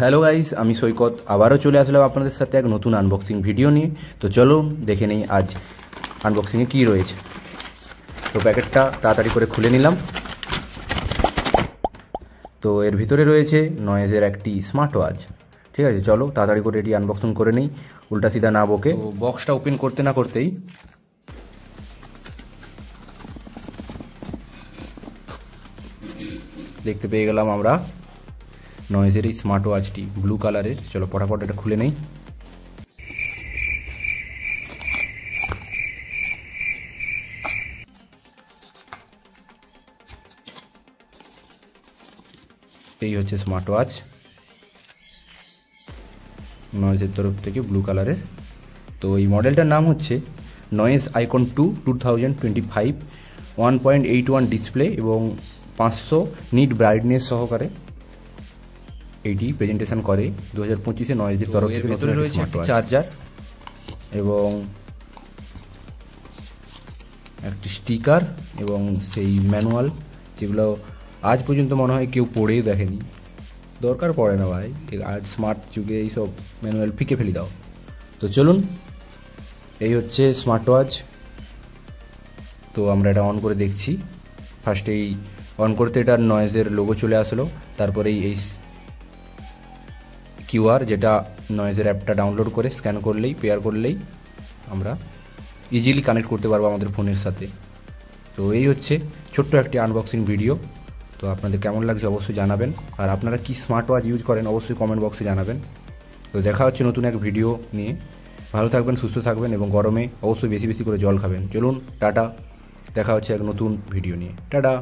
Hello guys, আমি সৈকত আবারও চলে আসলাম আপনাদের সাথে এক নতুন আনবক্সিং ভিডিও নিয়ে। তো চলো দেখে নেই আজ আনবক্সিংয়ে কী রয়েছে। তো প্যাকেটটা তাড়াতাড়ি করে খুলে নিলাম। তো এর ভিতরে রয়েছে নয়েজের একটি স্মার্ট ওয়াচ। ঠিক আছে, চলো তাড়াতাড়ি করে এটি আনবক্সিং করে নিই, উল্টা সিধা না বকে। তো বক্সটা ওপেন করতে না করতেই দেখতে পেয়ে গেলাম আমরা নয়েজের এই স্মার্ট ওয়াচটি ব্লু কালারের। চলো ফটাফট এটা খুলে নেই। এই হচ্ছে স্মার্ট ওয়াচ নয়েজের তরফ থেকে ব্লু কালারের। তো এই মডেলটার নাম হচ্ছে নয়েজ আইকন 2 2025, 1.81 ডিসপ্লে এবং 500 নিট ব্রাইটনেস সহকারে এইটি প্রেজেন্টেশন করে 2025-এ নয়েজের তরফ থেকে। ভেতরে রয়েছে একটি চার্জার এবং একটি স্টিকার এবং সেই ম্যানুয়াল, যেগুলো আজ পর্যন্ত মনে হয় কেউ পড়েই দেখেনি। দরকার পড়ে না ভাই, আজ স্মার্ট যুগে এইসব ম্যানুয়াল ফিকে ফেলে দাও। তো চলুন, এই হচ্ছে স্মার্ট ওয়াচ। তো আমরা এটা অন করে দেখছি। ফার্স্টেই অন করতে এটার নয়েজের লোগো চলে আসলো, তারপরেই এই কিউআর, যেটা নয়েজের অ্যাপটা ডাউনলোড করে স্ক্যান করলেই, পেয়ার করলেই আমরা ইজিলি কানেক্ট করতে পারবো আমাদের ফোনের সাথে। তো এই হচ্ছে ছোট্ট একটি আনবক্সিং ভিডিও। তো আপনাদের কেমন লাগছে অবশ্যই জানাবেন, আর আপনারা কি স্মার্ট ওয়াচ ইউজ করেন অবশ্যই কমেন্ট বক্সে জানাবেন। তো দেখা হচ্ছে নতুন এক ভিডিও নিয়ে। ভালো থাকবেন, সুস্থ থাকবেন এবং গরমে অবশ্যই বেশি বেশি করে জল খাবেন। চলুন টাটা, দেখা হচ্ছে এক নতুন ভিডিও নিয়ে। টাটা।